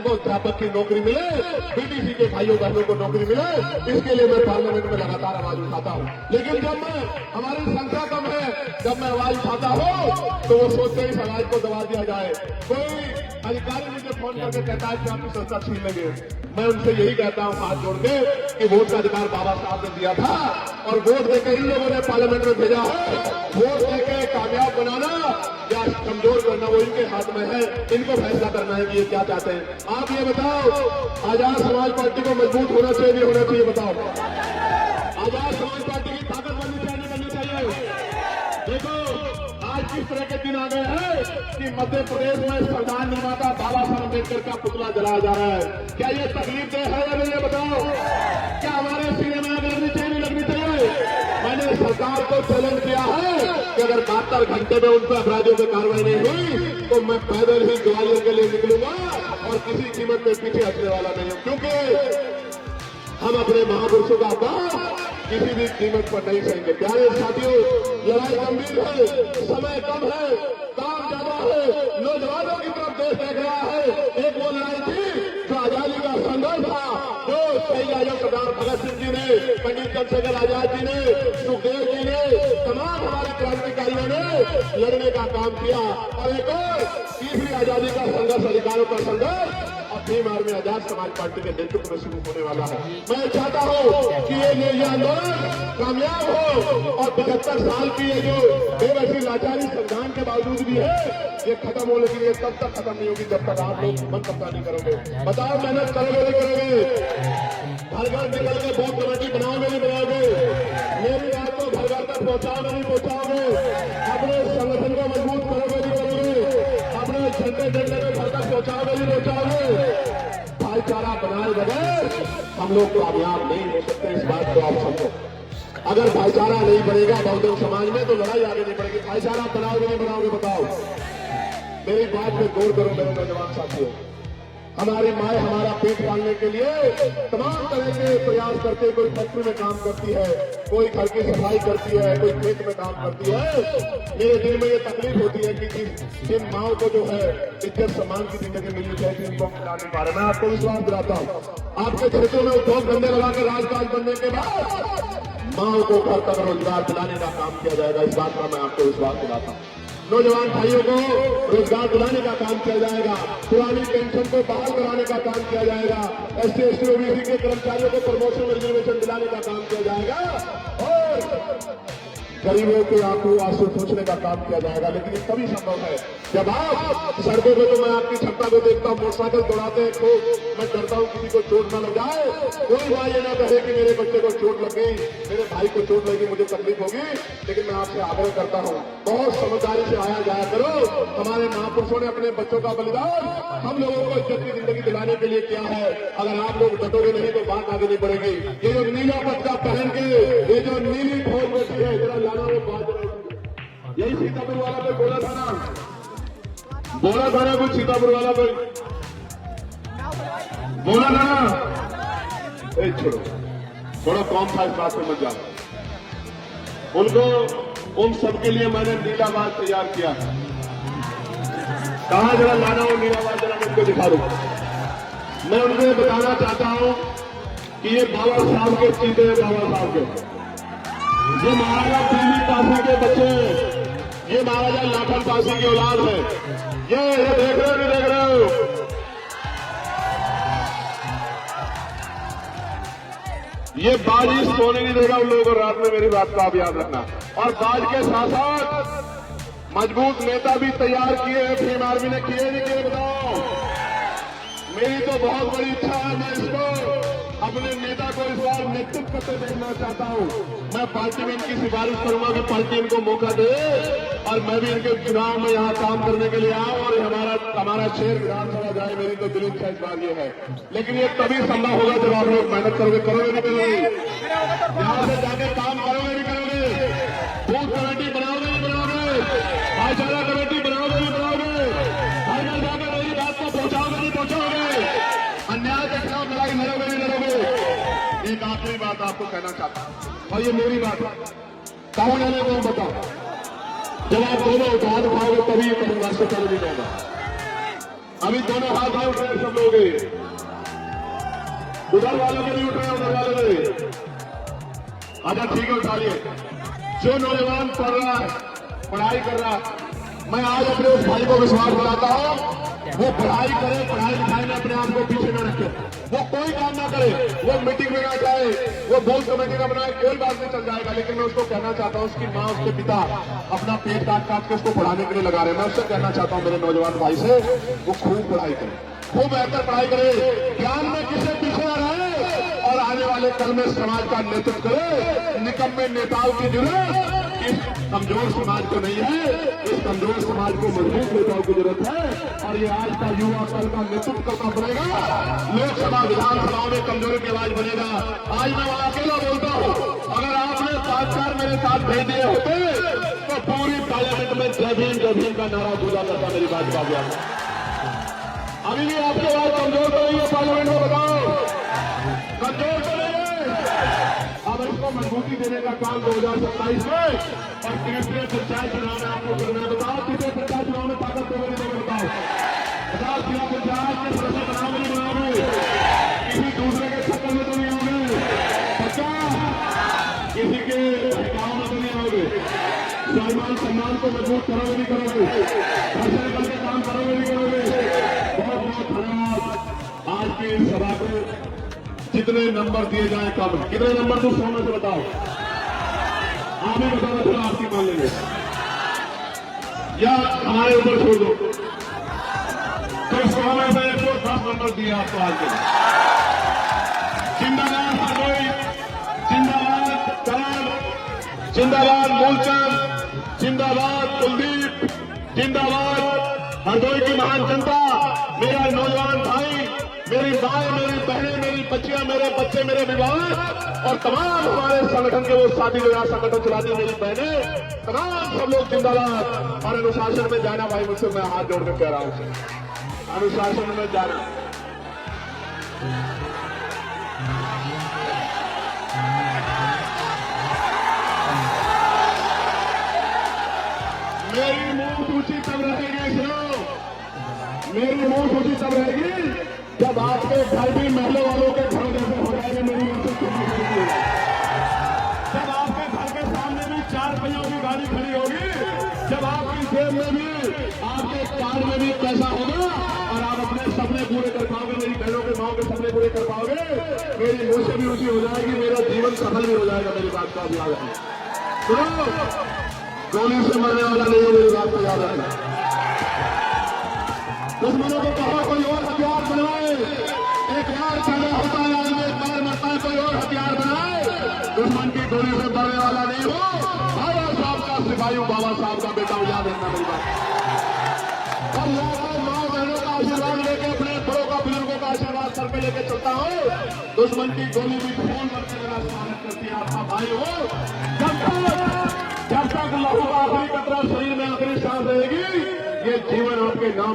उनको अध्यापक की नौकरी मिले, बीटीसी के भाइयों बहनों को नौकरी मिले, इसके लिए मैं पार्लियामेंट में लगातार आवाज उठाता हूँ। लेकिन जब मैं हमारी संख्या कम है, जब मैं आवाज उठाता हूँ तो वो सोचते ही आवाज को दबा दिया जाए। कोई अधिकारी मुझे फोन करके कहता है कि आपकी संस्था छीन लेंगे। मैं उनसे यही कहता हूँ हाथ जोड़ के कि वोट का अधिकार बाबा साहब ने दिया था और वोट देकर इन लोगों ने पार्लियामेंट में भेजा है। वोट देकर कामयाब बनाना या कमजोर करना वो इनके हाथ में है, इनको फैसला करना है कि ये क्या चाहते हैं। आप ये बताओ, आजाद समाज पार्टी को मजबूत होना चाहिए, नहीं होना चाहिए? बताओ, आजाद समाज पार्टी की ताकत बननी चाहिए, नहीं बननी चाहिए? देखो आज किस तरह के दिन आ गए हैं कि मध्य प्रदेश में संविधान निर्माता बाबा साहब अम्बेडकर का पुतला जलाया जा रहा है। क्या ये तकलीफ दे है या नहीं, ये बताओ? क्या हमारे सीने में आग लगनी चाहिए, नहीं लगनी चाहिए? मैंने सरकार को चैलेंज किया है कि अगर 72 घंटे में उन पर अपराधियों पर कार्रवाई नहीं हुई तो मैं पैदल ही ग्वालियर के लिए निकलूंगा और किसी कीमत में पीछे हटने वाला नहीं हूं, क्योंकि हम अपने महापुरुषों का अपमान किसी भी कीमत पर नहीं सहेंगे। प्यारे साथियों, लड़ाई गंभीर है, समय कम है, काम ज्यादा है, नौजवानों की तरफ देश देख रहा है। एक वो लड़ाई थी जो आजादी का संघर्ष था, जो शहीद आजम सरदार भगत सिंह जी ने, पंडित चंद्रशेखर आजाद जी ने, सुखदेव जी ने, तमाम हमारे क्रांतिकारियों ने लड़ने का काम किया। और एक और तीसरी आजादी का संघर्ष, अधिकारों का संघर्ष भीम आर्मी आजाद समाज पार्टी के नेतृत्व में शुरू होने वाला है। मैं चाहता हूं कि ये आंदोलन कामयाब हो और 75 साल की ये जो बेवसी लाचारी संविधान के बावजूद भी है, ये खत्म होने के लिए तब तक खत्म नहीं होगी जब तक आप लोग मन कब्जा नहीं करोगे। बताओ, मेहनत करोगे नहीं करोगे? घर घर निकल के बूथ कमेटी बनाओगे नहीं बनाओगे? मेरी बात को घर घर तक पहुंचाओगे नहीं पहुंचाओगे? अपने संगठन को मजबूत करोगे नहीं करोगे? अपने झंडे डंडे में घर तक पहुंचाओगे नहीं पहुंचाओगे? भाईचारा बनाए बगैर हम लोग कामयाब नहीं हो सकते, इस बात को आप समझो। अगर भाईचारा नहीं बनेगा बहुजन समाज में तो लड़ाई आगे नहीं बढ़ेगी। भाईचारा बनाओगे नहीं बनाओगे? बताओ, मेरी बात पे गौर करो मेरे नौजवान साथियों। हमारी माए हमारा पेट पालने के लिए तमाम तरह के प्रयास करते, कोई फैक्ट्री में काम करती है, कोई घर की सफाई करती है, कोई खेत में काम करती है। मेरे दिल में ये तकलीफ होती है कि जिन माओ को जो है इज्जत सम्मान की जिंदगी मिलनी चाहिए, इनको मिला नहीं पा रहे। मैं आपको विश्वास दिलाता हूँ, आपके क्षेत्रों में उद्योग धंधे लगाकर राजकाज बनने के बाद माओ को घर तक रोजगार दिलाने का काम किया जाएगा। इस बात का मैं आपको विश्वास दिलाता हूँ। नौजवान भाइयों को रोजगार दिलाने का काम किया जाएगा, पुरानी पेंशन को बहाल कराने का काम किया जाएगा, SC ST OBC के कर्मचारियों को प्रमोशन रिजर्वेशन दिलाने का काम किया जाएगा और गरीबों के आंसू पूछने का काम किया जाएगा। लेकिन ये तभी संभव है जब आप सड़कों पर, तो मैं आपकी क्षमता को देखता हूँ, मोटरसाइकिल दौड़ाते हैं खूब, मैं डरता हूँ किसी को चोट न लग जाए। कोई माँ ये ना कहे कि मेरे बच्चे को चोट लग गई, मेरे भाई को चोट लगी, मुझे तकलीफ होगी। लेकिन मैं आपसे आग्रह करता हूँ, बहुत समझदारी से आया जाया करो। हमारे महापुरुषों ने अपने बच्चों का बलिदान हम लोगों को इज्जत की जिंदगी दिलाने के लिए किया है। अगर आप लोग डटोगे नहीं तो बात आगे नहीं बढ़ेगी। ये जो नीला पटका पहन के ये जो नीली फौज बैठी है, जरा लाना वो बात, यही सीतापुर वाला पे बोला था ना कुछ, सीतापुर वाला पे बोला था ना। छोड़ो, थोड़ा कौन सा इस बात में मत जाओ। उनको, उन सबके लिए मैंने नीला बाल तैयार किया है। कहा जरा लाना हो नीला बाल, जरा मुझको दिखा दो। मैं उनको बताना चाहता हूं कि ये बाबा साहब के चीते हैं, बाबा साहब के, ये महाराजा दिल्ली पासी के बच्चे, ये महाराजा लाखन पासी की औलाद है। ये देख रहे हो नहीं देख रहे हो? ये बाजी सोने नहीं देगा उन लोगों को रात में, मेरी बात का आप याद रखना। और बाज के साथ साथ मजबूत नेता भी तैयार किए हैं, भीम आर्मी ने किए नहीं किए? बताओ। मेरी तो बहुत बड़ी इच्छा है, मैं इसको अपने नेता को इस बार नेतृत्व करते देखना चाहता हूं। मैं पार्टी में इनकी सिफारिश करूंगा कि पार्टी इनको मौका दे और मैं भी इनके चुनाव में यहाँ काम करने के लिए आऊं और हमारा शहर विधानसभा जाए। मेरी तो दिल इच्छा इस बार ये है। लेकिन ये तभी संभव होगा जब आप लोग मेहनत करोगे, करोगे नहीं करोगे? यहाँ से जाके काम करोगे नहीं करोगे? बूथ कमेटी बनाओगे नहीं बनाओगे? भाईचारा कमेटी बनाओगे नहीं बनाओगे? घर घर जाकर मेरी बात को पहुंचाओगे नहीं पहुंचाओगे? अन्याय के खिलाफ लड़ाई लड़ोगे नहीं लड़ोगे? एक आखिरी बात आपको कहना चाहता हूं, और ये मेरी बात है, कौन है वो बताओ। जब आप दोनों उठाओगे तभी ये राष्ट्रपति नहीं होगा। अभी दोनों हाथ नहीं उठ रहे सब लोग, उधर वालों के नहीं उठ रहे, उधर वालों के। अच्छा ठीक है, उठा लिए। जो नौजवान पढ़ रहा है, पढ़ाई कर रहा है, मैं आज अपने उस भाई को विश्वास दिलाता हूं, वो पढ़ाई करे, पढ़ाई लिखाई में अपने आप को पीछे न रखे, वो कोई काम ना करे, वो मीटिंग में ना जाए, वो बूथ कमेटी का बनाए, कोई बात नहीं, चल जाएगा। लेकिन मैं उसको कहना चाहता हूं, उसकी माँ उसके पिता अपना पेट काट काट के उसको पढ़ाने के लिए लगा रहे हैं। मैं उससे कहना चाहता हूं मेरे नौजवान भाई से, वो खूब पढ़ाई करे, खूब बेहतर पढ़ाई करे, ज्ञान में किसी पीछे न रहे और आने वाले कल में समाज का नेतृत्व करे। निकम्मे नेताओं की जरूरत इस कमजोर समाज को नहीं है, इस कमजोर समाज को मजबूत नेताओं की जरूरत है। और ये आज का युवा कल का नेतृत्व करना पड़ेगा, लोकसभा विधानसभा में कमजोर की आवाज बनेगा। आज मैं वहां अकेला बोलता हूं, अगर आपने 5 मेरे साथ भेज दिए होते तो पूरी पार्लियामेंट में जय भीम का नारा गूंजा करता। मेरी बात का गया, अभी भी आपकी आवाज कमजोर तो नहीं है पार्लियामेंट में, बताओ कमजोर तो नहीं है। अब इसको मजबूती देने का काम 2027 में और तीसरे पंचायत चुनाव में आपको करना है। बताओ तीसरे पंचायत चुनाव में ताकत तो मेरी नहीं, बताओ 50 जिला पंचायत के सदस्य बनाओगे नहीं बनाओगे, किसी दूसरे के छक्कर में तो नहीं आओगे, पक्का किसी के गाँव में तो नहीं आओगे, स्वाभिमान सम्मान को मजबूत करोगे नहीं करोगे, घर से निकल के काम करोगे नहीं करोगे। बहुत बहुत धन्यवाद। आज की इस सभा को जितने नंबर दिए जाए कम, कितने नंबर तो 100 में से बताओ, आप ही बताओ, फिर आपकी मान लेंगे या हमारे ऊपर छोड़ दो। तो 100 में से 110 नंबर दिए आपको आज के। जिंदाबाद हरदोई, जिंदाबाद करण, जिंदाबाद मूलचंद, जिंदाबाद कुलदीप, जिंदाबाद हरदोई की महान जनता, मेरा नौजवान भाई, मेरी माए, मेरी बहनें, मेरी बच्चियां, मेरे बच्चे, मेरे विवाह और तमाम हमारे संगठन के वो साथी जो यहाँ संगठन चलाती मेरी बहनें, तमाम सब लोग जिंदाबाद। और अनुशासन में जाना भाई, मुझसे मैं हाथ जोड़कर कह रहा हूं, अनुशासन में जाना। मेरी मुंह सूची तब रहेगी, सुनो, मेरी मुंह सूची तब रहेगी जब आपके घर भी महलों वालों के घर जैसे हो जाएंगे। मेरी मुझसे सुननी पड़ेगी, जब आपके घर के सामने भी 4 पहियों की गाड़ी खड़ी होगी, जब आपकी जेब में भी, आपके कार्ड में भी पैसा होगा और आप अपने सपने पूरे कर पाओगे, मेरी बहनों के माओ के सपने पूरे कर पाओगे, मेरी मुंह से भी ऊंची हो जाएगी, मेरा जीवन सफल भी हो जाएगा। मेरी बात का याद है, सुनो, गोली से मरने वाला नहीं है, मेरी बात को याद रखना। दुश्मनों को कहो कोई और हथियार बनाए, एक बार पैदा होता है आदमी, एक बार मरता है, कोई और हथियार बनाए, दुश्मन की गोली से मरने वाला नहीं हो। बाबा साहब का सिपाही हूं, बाबा साहब का बेटा हूं, याद रखना मेरी बात। और लाखों माँ बहनों का आशीर्वाद लेके, अपने बड़ों का, बुजुर्गों का आशीर्वाद सर पे लेके चलता हूं। दुश्मन की गोली भी खून करके मेरा स्वागत करती है, आपका भाई हो। जब तक लहू का आखिरी कतरा शरीर में, आखिरी सांस रहेगी, ये जीवन आपके नाम